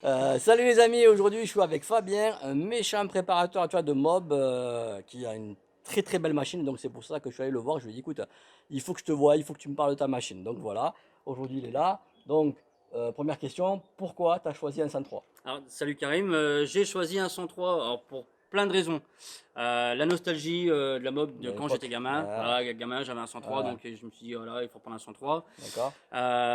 Salut les amis, aujourd'hui je suis avec Fabien, un méchant préparateur tu vois, de mob qui a une très très belle machine, donc c'est pour ça que je suis allé le voir. Je lui ai dit écoute, il faut que je te voie, il faut que tu me parles de ta machine. Donc voilà, aujourd'hui il est là. Donc première question, pourquoi tu as choisi un 103? Alors, salut Karim, j'ai choisi un 103 alors, pour plein de raisons. La nostalgie de la mob de De quand j'étais l'époque. gamin. Voilà, gamin, j'avais un 103, Ouais, donc je me suis dit, voilà, il faut prendre un 103. d'accord.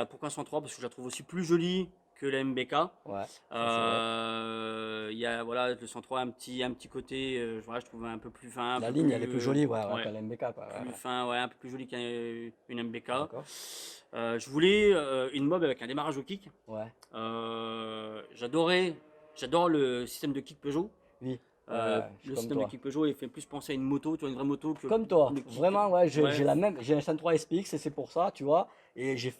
Pourquoi un 103? Parce que je la trouve aussi plus jolie que la MBK. Ouais, ça c'est vrai. Il y a, voilà, le 103 un petit côté, voilà, je trouve un peu plus fin, un La peu ligne elle est plus, plus jolie, ouais, ouais, ouais, qu'un MBK quoi. Ouais, plus ouais. fin, ouais, un peu plus jolie qu'une MBK. D'accord. Je voulais une mob avec un démarrage au kick. Ouais, J'adorais, j'adore le système de kick Peugeot. oui, ouais, ouais, je suis Le comme système de toi. kick Peugeot, il fait plus penser à une moto, tu vois, une vraie moto que Comme toi, le kick. vraiment, ouais, j'ai Ouais, j'ai la même, j'ai un 103 SPX et c'est pour ça, tu vois, et j'ai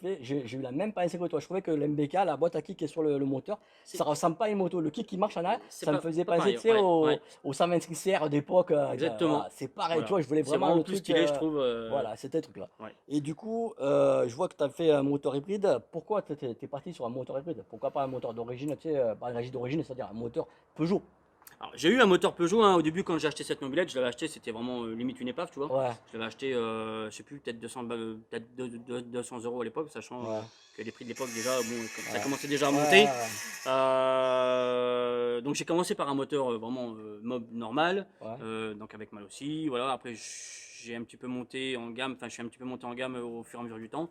eu la même pensée que toi. Je trouvais que l'MBK, la boîte à kick qui est sur le moteur, c'est ça ressemble pas à une moto. Le kick qui marche en arrière, c'est ça me faisait pas penser, pareil. tu sais, Ouais, au, ouais, au 125 CR d'époque. exactement. Voilà, c'est pareil, tu Voilà. vois, je voulais C'est vraiment vraiment le plus truc, stylé, je trouve. voilà, c'était le truc là. Ouais. Et du coup, je vois que tu as fait un moteur hybride. Pourquoi tu es parti sur un moteur hybride? Pourquoi pas un moteur d'origine, tu sais, pas une d'origine, c'est-à-dire un moteur Peugeot? Alors, j'ai eu un moteur Peugeot hein, au début quand j'ai acheté cette mobilette, je l'avais acheté, c'était vraiment limite une épave, tu vois. Ouais, Je l'avais acheté, je sais plus, peut-être 200, peut-être 200 euros à l'époque, sachant ouais, que les prix de l'époque déjà, bon, ça ouais, commençait déjà à ouais, monter. ouais, Donc j'ai commencé par un moteur vraiment mob normal, ouais, donc avec mal aussi. Voilà. Après j'ai un petit peu monté en gamme, enfin je suis un petit peu monté en gamme au fur et à mesure du temps.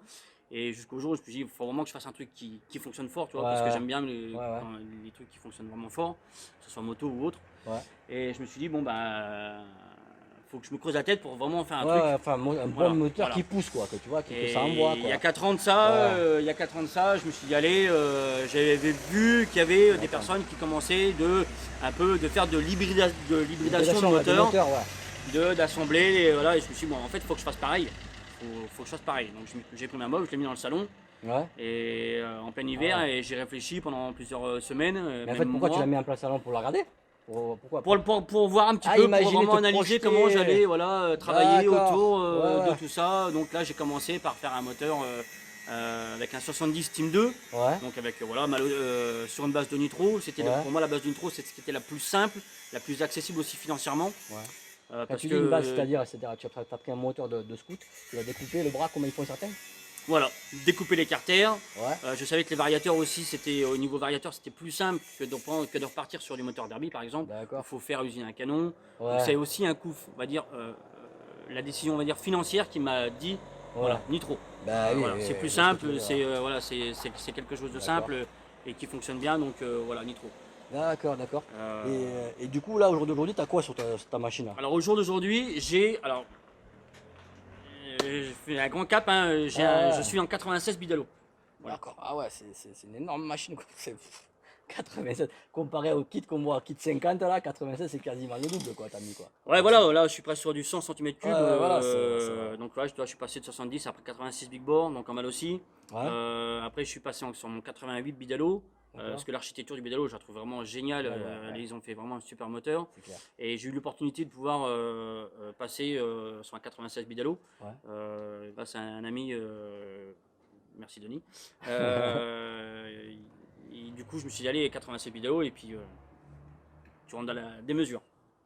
Et jusqu'au jour où je me suis dit, il faut vraiment que je fasse un truc qui fonctionne fort, tu ouais, vois, parce que ouais, j'aime bien ouais, ouais, quand les trucs qui fonctionnent vraiment fort, que ce soit moto ou autre. ouais. Et je me suis dit, bon, bah, faut que je me creuse la tête pour vraiment faire un Ouais, ouais, truc. enfin, un bon Voilà, moteur voilà. qui pousse, quoi, que tu vois, que ça envoie, Et il y a quoi. 4 ans de ça, Ouais, je me suis dit, allez, j'avais vu qu'il y avait des d'accord. personnes qui commençaient un peu de faire de l'hybridation de L'hybridation, ouais, de moteur, moteur, ouais. d'assembler, et voilà, et je me suis dit, bon, en fait, il faut que je fasse pareil. Faut que je fasse pareil. Donc j'ai pris ma mob, je l'ai mis dans le salon, Ouais, et en plein ah hiver, ouais. et j'ai réfléchi pendant plusieurs semaines, Mais en même fait, pourquoi tu l'as mois. mis en place salon pour la regarder? Pourquoi? Pour voir un petit Ah, peu, pour imaginer vraiment te analyser comment projeter. j'allais voilà, travailler D'accord, autour ouais, de ouais. tout ça. Donc là, j'ai commencé par faire un moteur avec un 70 Team 2, Ouais, donc avec voilà, sur une base de nitro. ouais, Pour moi la base de nitro, c'est ce qui était la plus simple, la plus accessible aussi financièrement, ouais. Quand parce tu que dis une base, c'est-à-dire, tu as pris un moteur de scout, tu l'as découpé, le bras, comme ils font certains? voilà, découper les carters. Ouais, Je savais que les variateurs aussi, c'était au niveau variateur, c'était plus simple que de repartir sur du moteur derby par exemple, où il d'accord. faut faire usiner un canon. Donc Ouais, c'est aussi un coût, on va dire, la décision on va dire financière qui m'a dit, ouais. voilà, nitro. Bah oui, Voilà, c'est oui, plus je vois ce que tu veux simple, dire, ouais. voilà, c'est quelque chose de D'accord. simple et qui fonctionne bien, donc voilà, nitro. D'accord, d'accord. Euh, Et du coup, là, au jour d'aujourd'hui, t'as quoi sur ta machine là? alors au jour d'aujourd'hui, alors je fais un grand cap, hein, je Ah suis en 96 Bidalo. ouais, Voilà. d'accord. Ah ouais, c'est une énorme machine, quoi. 87. Comparé au kit qu'on voit, kit 50 là, 87 c'est quasiment le double quoi, t'as mis quoi. Ouais, Donc c'est. voilà, là je suis presque sur du 100 Ouais, cm3. ouais, voilà, Donc là, je suis passé de 70 après 86 big bore, donc en mal aussi. Ouais, Après, je suis passé sur mon 88 Bidalo. Parce d'accord. que l'architecture du Bidalo, je la trouve vraiment géniale. Ouais, ouais, ouais, Ils ont fait vraiment un super moteur. c'est clair. Et j'ai eu l'opportunité de pouvoir passer sur un 96 Bidalo. Ouais. Grâce à un ami, merci Denis. Du coup, je me suis dit, allez, 96 Bidalo, et puis tu rentres dans la démesure.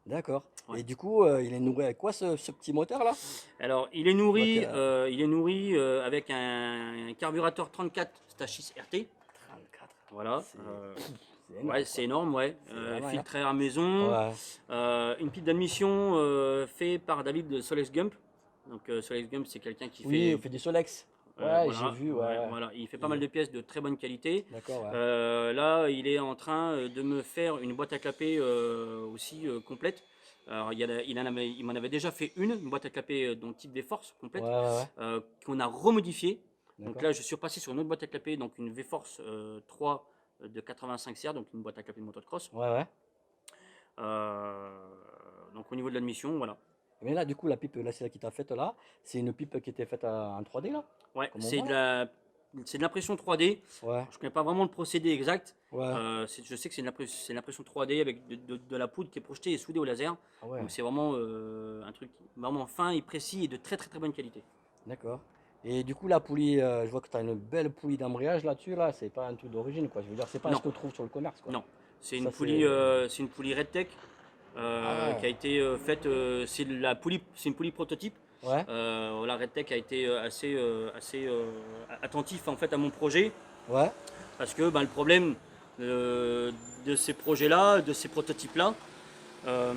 D'accord. Ouais. Et du coup, il est nourri avec quoi ce petit moteur là? Alors, Je vois qu'il a il est nourri avec un carburateur 34 Stachys RT. 34. Voilà. C'est Ouais, énorme c'est quoi. énorme, ouais. C'est vraiment énorme. Filtré à maison. Ouais. Une pipe d'admission fait par David de Solex Gump. Donc, Solex Gump, c'est quelqu'un qui Oui, on fait. fait du Solex. Ouais, j'ai Voilà, vu, ouais, ouais, ouais. voilà. Il fait pas mal Il- de pièces de très bonne qualité. D'accord, ouais. Là, il est en train de me faire une boîte à clapper aussi complète. Alors, il m'en avait déjà fait une boîte à clapper dont type V-Force Ouais, complète, ouais, ouais. qu'on a remodifiée. Donc D'accord. là, je suis repassé sur une autre boîte à clapper, donc une V-Force 3 de 85 CR, donc une boîte à clapper de motocross. Ouais, ouais. Euh, donc au niveau de l'admission, voilà. Mais là, du coup, la pipe, là, c'est là qui t'a faite là, c'est une pipe qui était faite en 3D là, Ouais, comme on voit là. c'est de l'impression 3D. Ouais, Alors, je connais pas vraiment le procédé exact. ouais. Je sais que c'est une impression 3D avec de la poudre qui est projetée et soudée au laser. Ah ouais, Donc c'est vraiment un truc vraiment fin et précis et de très très très bonne qualité. d'accord. Et du coup, la poulie, je vois que tu as une belle poulie d'embrayage là-dessus, là. C'est pas un truc d'origine, quoi. Je veux dire, c'est pas ce Non, qu'on trouve sur le commerce, quoi. non. Ça, c'est. C'est une poulie RedTech Ah qui ouais. a été faite. C'est une poulie prototype. Ouais, Voilà, RedTech a été assez attentif en fait à mon projet ouais. parce que bah, le problème euh, de ces projets-là, de ces prototypes-là, euh,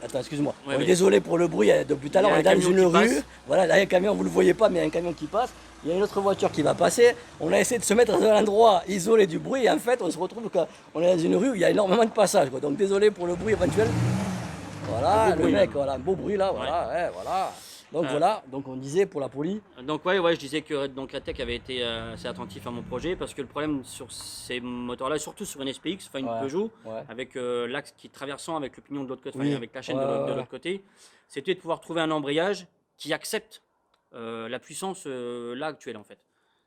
Attends, excuse-moi. ouais, On est ouais, désolé pour le bruit. Depuis tout à il y l'heure, on a est un dans camion une qui rue. passe. Voilà, là, il y a un camion, vous ne le voyez pas, mais il y a un camion qui passe. Il y a une autre voiture qui va passer. On a essayé de se mettre dans un endroit isolé du bruit. Et en fait, on se retrouve qu'on est dans une rue où il y a énormément de passages, quoi. Donc, désolé pour le bruit éventuel. Un beau Voilà, le bruit mec, même. voilà, un beau bruit là. Ouais. Voilà, ouais, voilà. Donc, Euh, voilà. Donc, on disait pour la police. Donc ouais, je disais que donc RedTech avait été assez attentif à mon projet parce que le problème sur ces moteurs-là, surtout sur une SPX, enfin une Ouais, Peugeot, ouais. avec l'axe qui est traversant avec le pignon de l'autre côté, enfin Oui, avec la ouais, chaîne de ouais, ouais. l'autre côté, c'était de pouvoir trouver un embrayage qui accepte la puissance là actuelle en fait.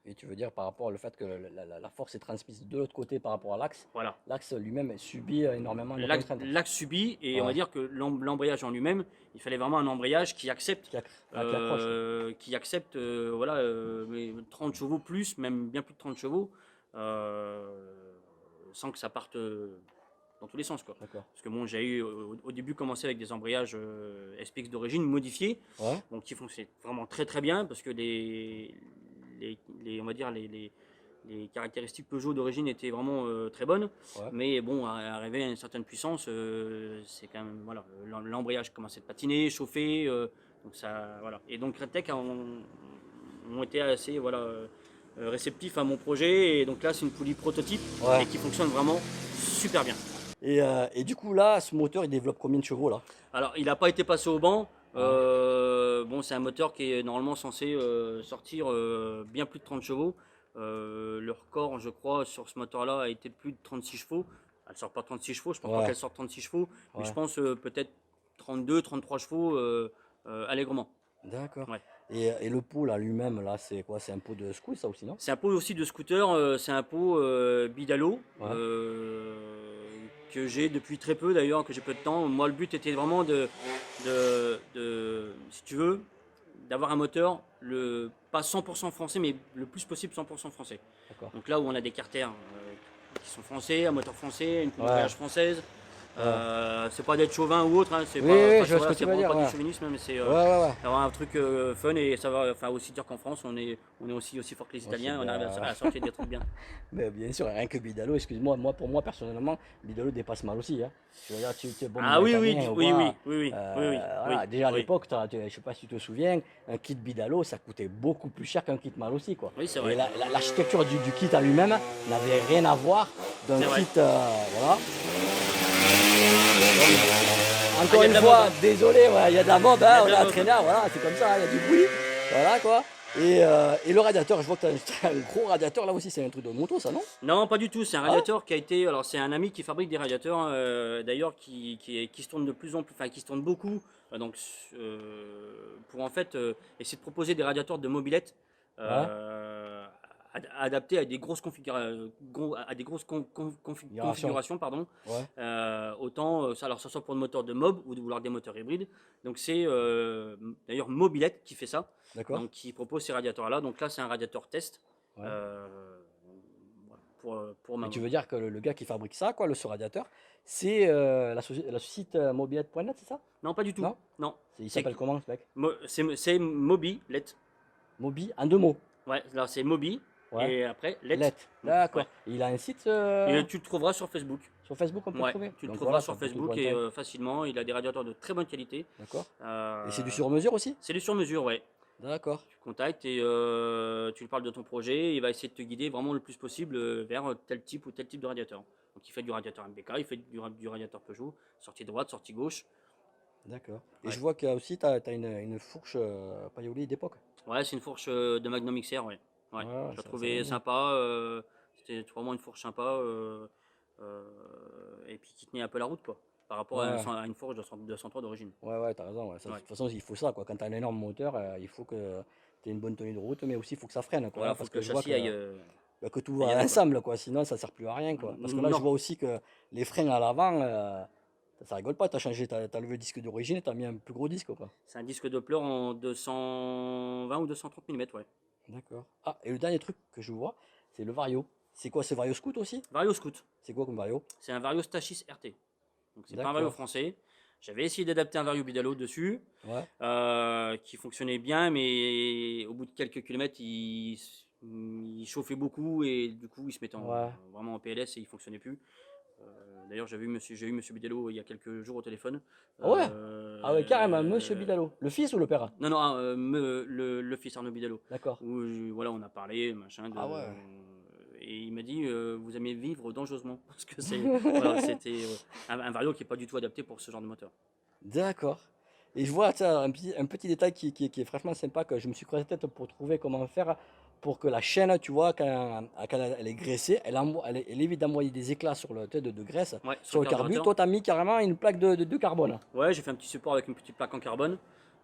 Et tu veux dire par rapport au fait que la force est transmise de l'autre côté par rapport à l'axe. Voilà. L'axe lui-même subit énormément de L'axe contraintes. l'axe subit et on va Ouais, dire que l'embrayage en lui-même, il fallait vraiment un embrayage qui accroche, quoi. qui accepte voilà, mais 30 chevaux plus, même bien plus de 30 chevaux, euh, sans que ça parte dans tous les sens. Quoi. D'accord. Parce que bon, j'ai eu au début commencé avec des embrayages SPX d'origine modifiés, Ouais, donc qui fonctionnaient vraiment très très bien parce que on va dire les caractéristiques Peugeot d'origine étaient vraiment très bonnes. ouais. Mais bon, arriver à une certaine puissance, c'est quand même voilà, l'embrayage commençait à patiner, chauffer, donc ça voilà. Et donc Redtech ont été assez voilà réceptifs à mon projet et donc là c'est une poulie prototype et Ouais. qui fonctionne vraiment super bien. Et du coup, là, ce moteur, il développe combien de chevaux, là? Alors il n'a pas été passé au banc. Ouais. Bon, c'est un moteur qui est normalement censé sortir bien plus de 30 chevaux. Le record, je crois, sur ce moteur-là a été de plus de 36 chevaux. Elle sort pas 36 chevaux, je pense pas Ouais. qu'elle sorte 36 chevaux, mais je Ouais. pense peut-être 32, 33 chevaux allègrement. D'accord. Ouais. Et le pot, là, lui-même, là, c'est quoi? C'est un pot de scout, ça aussi, non? C'est un pot aussi de scooter, c'est un pot Bidalo Ouais. que j'ai depuis très peu d'ailleurs, que j'ai peu de temps. Moi, le but était vraiment si tu veux, d'avoir un moteur pas 100% français, mais le plus possible 100% français. D'accord. Donc là où on a des carters qui sont français, un moteur français, une poulie Ouais. d'embrayage française, Ouais. c'est pas d'être chauvin ou autre, hein, c'est Oui, pas, oui, enfin, je vois ce que c'est tu veux vraiment dire, pas du ouais. chauvinisme, mais c'est Ouais, ouais, ouais. avoir un truc fun et ça va enfin, aussi dire qu'en France on est aussi fort que les Moi, c'est Italiens, on arrive bien. à sortir des trucs bien. Mais bien sûr, rien que Bidalo, excuse-moi, pour moi, personnellement, Bidalo dépasse mal aussi, hein. Je veux dire, tu es bon Ah oui, oui, italien ou oui, oui, pas. oui, oui, oui, oui, oui, Voilà, déjà à oui, l'époque, je sais pas si tu te souviens, un kit Bidalo, ça coûtait beaucoup plus cher qu'un kit mal aussi, quoi. oui, c'est Et vrai, l'architecture du kit en lui-même n'avait rien à voir d'un c'est vrai. kit, voilà. Ah, il Encore y a une de la fois, mode, hein. désolé, voilà, il y a de la mode, Il y hein, a on de est la à mode, hein. traînard, voilà, c'est comme ça, il y a du bruit, voilà quoi. Et le radiateur, je vois que tu as un gros radiateur là aussi, c'est un truc de moto ça, non? Non, pas du tout. C'est un Ah ouais? radiateur qui a été. Alors, c'est un ami qui fabrique des radiateurs, d'ailleurs, qui se tourne de plus en plus, enfin, qui se tourne beaucoup. Donc, pour en fait essayer de proposer des radiateurs de mobilette Ouais, adaptés à des grosses migration, configurations, pardon. ouais, Autant, alors, ça soit pour le moteur de mob ou alors des moteurs hybrides. Donc, c'est d'ailleurs Mobilette qui fait ça. d'accord, Donc, qui propose ces radiateurs-là. Donc, là, c'est un radiateur test. ouais. Euh, pour Mais ma. tu veux dire que le gars qui fabrique ça, quoi, ce radiateur, c'est la site mobilette.net, c'est ça? Non, pas du tout. Non? Non. Il C'est s'appelle comment ce mec? c'est Mobi, let. Mobi, en deux mots. Ouais, là c'est Mobi Ouais, et après let. Let, Ouais. d'accord. Et il a un site Et tu le trouveras sur Facebook. sur Facebook, on peut le Ouais, trouver. tu le Donc trouveras voilà, ça sur peut te Facebook et joindre, facilement. Il a des radiateurs de très bonne qualité. d'accord. Et c'est du Euh, sur-mesure aussi? c'est du sur mesure, ouais. D'accord. Tu contactes et tu lui parles de ton projet. Il va essayer de te guider vraiment le plus possible vers tel type ou tel type de radiateur. Donc il fait du radiateur MBK, il fait du radiateur Peugeot, sortie droite, sortie gauche. D'accord. Et je Ouais, vois qu'il y a aussi, tu as, une fourche Paoli d'époque. ouais, c'est une fourche de Magnum XR, ouais. Ouais, Ouais, je la ça va trouvais bien. sympa. C'était vraiment une fourche sympa. Euh, et puis qui tenait un peu la route, quoi. Par rapport Ouais, à une fourche de 203 d'origine. ouais, t'as raison. Ouais. De Ouais. toute façon, il faut ça, quoi. Quand tu as un énorme moteur, il faut que tu aies une bonne tenue de route, mais aussi il faut que ça freine, quoi. Voilà, Hein, faut parce que le que je vois châssis que tout aille va avec, quoi. ensemble, quoi. Sinon, ça sert plus à rien, quoi. Parce que là, je Non. vois aussi que les freins à l'avant, Ça rigole pas, t'as changé, t'as levé le disque d'origine et t'as mis un plus gros disque, quoi. C'est un disque Doppler en 220 ou 230 mm, ouais. D'accord. Ah, et le dernier truc que je vois, c'est le Vario. C'est quoi, c'est Vario Scout aussi? Vario Scout. C'est quoi comme Vario? C'est un Vario Stachys RT. Donc c'est pas un Vario D'accord. français. J'avais essayé d'adapter un Vario Bidalo dessus, Ouais. qui fonctionnait bien, mais au bout de quelques kilomètres, il chauffait beaucoup et du coup, il se mettait Ouais. vraiment en PLS et il fonctionnait plus. D'ailleurs, j'ai eu Monsieur Bidalo il y a quelques jours au téléphone. Ah ouais? Ah ouais, carrément, Monsieur Euh, Bidalo. Le fils ou le père? non, non, le fils Arnaud Bidalo. D'accord. Où voilà, on a parlé, machin, Ah ouais. et il m'a dit vous aimez vivre dangereusement. Parce que voilà, c'était un Vario qui n'est pas du tout adapté pour ce genre de moteur. D'accord. Et je vois, tiens, un petit détail qui est franchement sympa, que je me suis creusé la tête pour trouver comment faire pour que la chaîne, tu vois, quand elle est graissée, elle évite d'envoyer des éclats sur le tête de graisse Ouais, sur sur le le carbu. carburateur. Toi, tu as mis carrément une plaque de carbone. Ouais, j'ai fait un petit support avec une petite plaque en carbone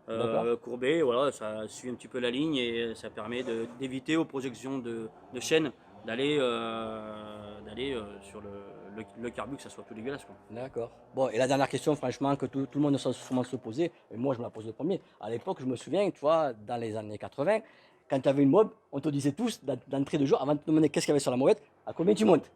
D'accord. courbée. Voilà, ça suit un petit peu la ligne et ça permet d'éviter aux projections de chaîne d'aller sur le carbu, que ça soit tout dégueulasse, quoi. D'accord. Bon, et la dernière question, franchement, que tout le monde doit sûrement se poser, et moi je me la pose le premier. À l'époque, je me souviens, tu vois, dans les années 80, quand tu avais une mob, on te disait tous d'entrée de jeu, avant de te demander qu'est-ce qu'il y avait sur la mobette, à combien tu montes.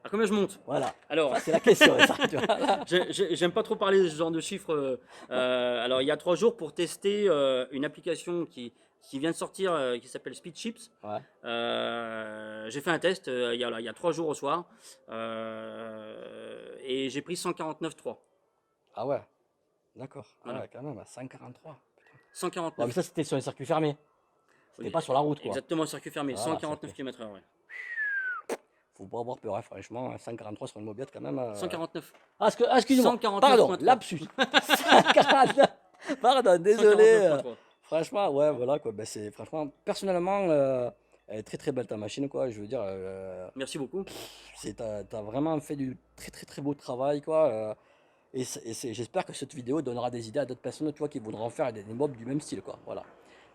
À combien je monte? Voilà. Alors, Ça, c'est la question, ça, tu vois, là. j'aime pas trop parler de ce genre de chiffres. Alors, il y a 3 jours pour tester une application qui vient de sortir qui s'appelle Speed Chips. Ouais. J'ai fait un test il y a 3 jours au soir et j'ai pris 149,3. Ah ouais, d'accord. Ah Voilà, ouais, quand même, à 143. Ouais, mais 149. ça, c'était sur un circuit fermé. C'était Oui, pas sur la route, quoi. exactement, circuit fermé, Voilà, 149 km/h. Ouais. faut pas avoir peur, hein, franchement. 143 sur une mobette, quand même. 149. Ah, excuse-moi. 149,3. Pardon, lapsus. 149. Pardon, désolé. 149,3. Franchement, ouais, voilà, quoi. Ben, franchement, personnellement, elle est très très belle ta machine, quoi. Je veux dire, Merci beaucoup. t'as vraiment fait du très très très beau travail, quoi. J'espère que cette vidéo donnera des idées à d'autres personnes, tu vois, qui voudront faire des mobs du même style, quoi. Voilà.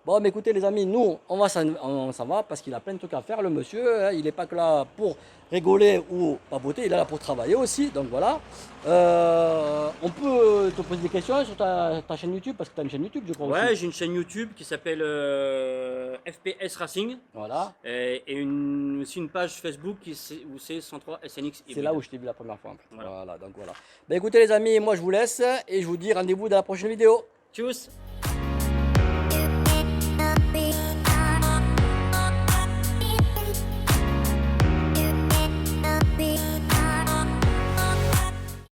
Bon, mais écoutez, les amis, nous, on s'en va parce qu'il a plein de trucs à faire, le monsieur, hein. Il n'est pas que là pour rigoler ou papoter, il est là pour travailler aussi. Donc voilà. On peut te poser des questions sur ta chaîne YouTube parce que tu as une chaîne YouTube, je crois Ouais, aussi. j'ai une chaîne YouTube qui s'appelle FPS Racing Voilà. et aussi une page Facebook où c'est 103 SNX C'est là où Hybrid. je t'ai vu la première fois, en fait. Voilà. Voilà, donc voilà. Ben écoutez, les amis, moi je vous laisse et je vous dis rendez-vous dans la prochaine vidéo. Tchuss!